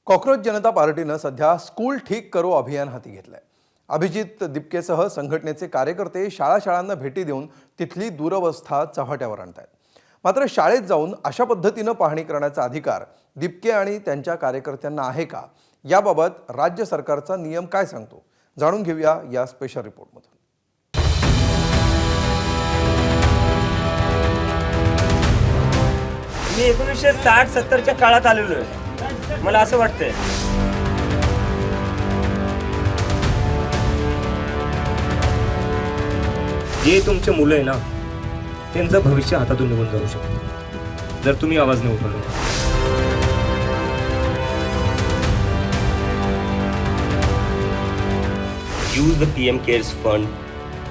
Cockroach जनता पार्टीनं सध्या school ठीक करो अभियान हाती घेतलंय। अभिजित दिपकेसह संघटनेचे कार्यकर्ते शाळांना भेटी देऊन तिथली दुरवस्था चव्हाट्यावर आणतायत। मात्र शाळेत जाऊन अशा पद्धतीनं पाहणी करण्याचा अधिकार दिपके आणि त्यांच्या कार्यकर्त्यांना आहे का, याबाबत राज्य सरकारचा नियम काय सांगतो, जाणून घेऊया या स्पेशल रिपोर्टमधून। मी 1960-70च्या काळात आलेलो आहे। मला असं वाटतंय जे तुमचे मुलं आहे ना, त्यांचं भविष्य हातातून निघून जाऊ शकतं जर तुम्ही आवाज नाही उठवला। Use the PM Cares Fund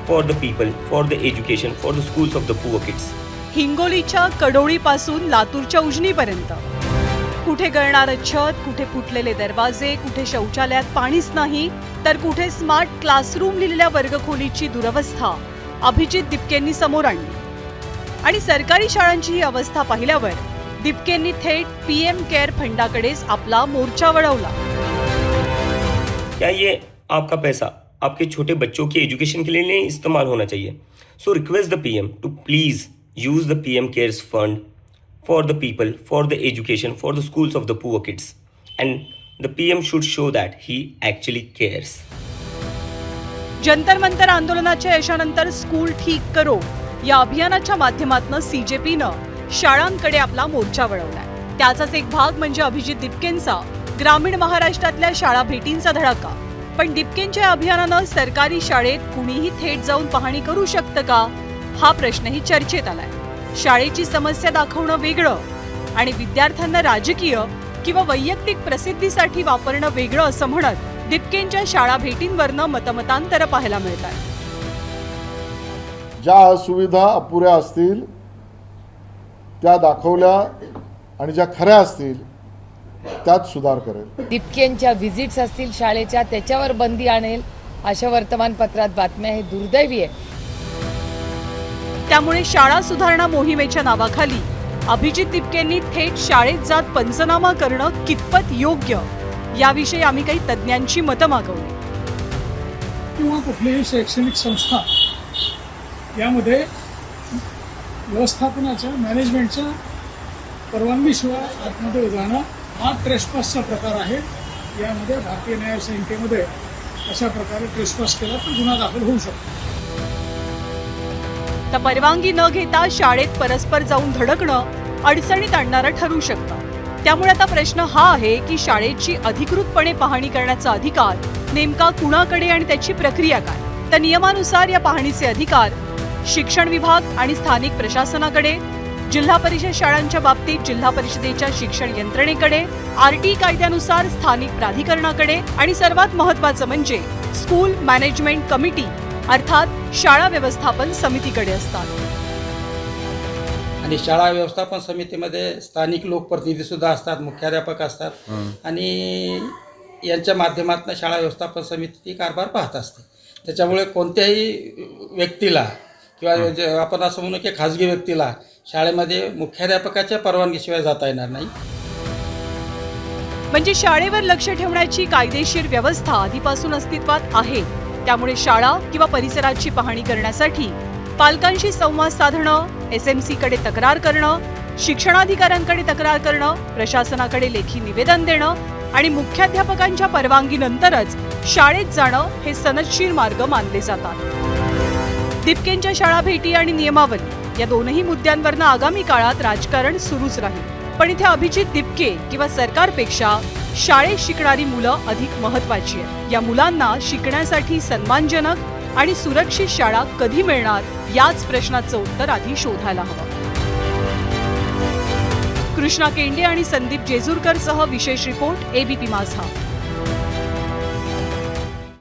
for the people, for the education, for the schools of the poor kids. हिंगोलीच्या कडोळीपासून लातूरच्या उजनीपर्यंत कुठे गळणारं छत, कुठे फुटलेले दरवाजे, कुठे शौचालयात पाणीच नाही, तर कुठे स्मार्ट क्लासरूम लिहिलेल्या वर्गखोलीची दुरवस्था अभिजित दिपकेंनी समोर आणली। आणि सरकारी शाळांची ही अवस्था पाहिल्यावर दिपकेंनी थेट पीएम केअर फंडाकडेच आपला मोर्चा वळवला। क्या ये आपका पैसा आपके छोटे बच्चों के एजुकेशन के लिए नहीं इस्तेमाल होना चाहिए? So request the PM to please use the PM Cares Fund for the people, for the education, for the schools of the poor kids. And the PM should show that he actually cares. Jantar Mantar आंदोलनाच्या यशानंतर school ठीक करो या अभियानाच्या माध्यमातून सीजेपीनं शाळांकडे आपला मोर्चा वळवलाय। त्याचाच एक भाग म्हणजे अभिजित दिपकेंचा ग्रामीण महाराष्ट्रातल्या शाळा भेटींचा धडाका। पण दिपकेंच्या अभियानानं सरकारी शाळेत कुणीही थेट जाऊन पाहणी करू शकतं का, हा प्रश्नही चर्चेत आलाय। शाळेची समस्या दाखवणं वेगळं आणि विद्यार्थ्यांना राजकीय किंवा वैयक्तिक प्रसिद्धीसाठी वापरणं वेगळं असं म्हणत दिपकेंच्या शाळा भेटींवरनं मतमतांतर पाहायला मिळतात। ज्या सुविधा अपुऱ्या असतील त्या दाखवल्या आणि ज्या खऱ्या असतील त्यात सुधार करेल। दिपकेंच्या व्हिजिट्स असतील शाळेच्या, त्याच्यावर बंदी आणेल अशा वर्तमानपत्रात बातम्या हे दुर्दैवी आहे। त्यामुळे शाळा सुधारणा मोहिमेच्या नावाखाली अभिजित दिपकेंनी थेट शाळेत जात पंचनामा करणं कितपत योग्य, याविषयी आम्ही काही तज्ज्ञांची मतं मागवली। किंवा कुठलीही शैक्षणिक संस्था यामध्ये व्यवस्थापनाच्या मॅनेजमेंटच्या परवानगीशिवाय आतमध्ये जाणं हा ट्रेसपासचा प्रकार आहे। यामध्ये भारतीय न्याय संहितेमध्ये अशा प्रकारे ट्रेसपास केला तर गुन्हा दाखल होऊ शकतो। तर परवानगी न घेता शाळेत परस्पर जाऊन धडकणं अडचणीत आणणारं ठरू शकतं। त्यामुळे आता प्रश्न हा आहे की शाळेची अधिकृतपणे पाहणी करण्याचा अधिकार नेमका कुणाकडे आणि त्याची प्रक्रिया काय। तर नियमानुसार या पाहणीचे अधिकार शिक्षण विभाग आणि स्थानिक प्रशासनाकडे, जिल्हा परिषद शाळांच्या बाबतीत जिल्हा परिषदेच्या शिक्षण यंत्रणेकडे, आरटी कायद्यानुसार स्थानिक प्राधिकरणाकडे आणि सर्वात महत्त्वाचं म्हणजे स्कूल मॅनेजमेंट कमिटी अर्थात शाळा व्यवस्थापन समितीकडे असतात। आणि शाळा व्यवस्थापन समितीमध्ये स्थानिक लोकप्रतिनिधी सुद्धा असतात, मुख्याध्यापक असतात आणि यांच्या माध्यमातून शाळा व्यवस्थापन समिती कारभार पाहत असते। त्याच्यामुळे कोणत्याही व्यक्तीला किंवा आपण असं म्हणू की खाजगी व्यक्तीला शाळेमध्ये मुख्याध्यापकाच्या परवानगीशिवाय जाता येणार नाही। म्हणजे शाळेवर लक्ष ठेवण्याची कायदेशीर व्यवस्था आधीपासून अस्तित्वात आहे। त्यामुळे शाळा किंवा परिसराची पाहणी करण्यासाठी पालकांशी संवाद साधणं, SMC कडे तक्रार करणं, शिक्षणाधिकाऱ्यांकडे तक्रार करणं, प्रशासनाकडे लेखी निवेदन देणं आणि मुख्याध्यापकांच्या परवानगीनंतरच शाळेत जाणं हे सनदशीर मार्ग मानले जातात। दिपकेंच्या शाळा भेटी आणि नियमावली या दोनही मुद्द्यांवरनं आगामी काळात राजकारण सुरूच राहील। पण इथे अभिजित दिपके किंवा सरकारपेक्षा शाळेत शिकणारी मुलं अधिक महत्त्वाची आहेत। या मुलांना शिकण्यासाठी सन्मानजनक आणि सुरक्षित शाळा कधी मिळणार, याच प्रश्नाचं उत्तर आधी शोधायला हवं। कृष्णा केंडे आणि संदीप जेजूरकर सह विशेष रिपोर्ट ABP माझा।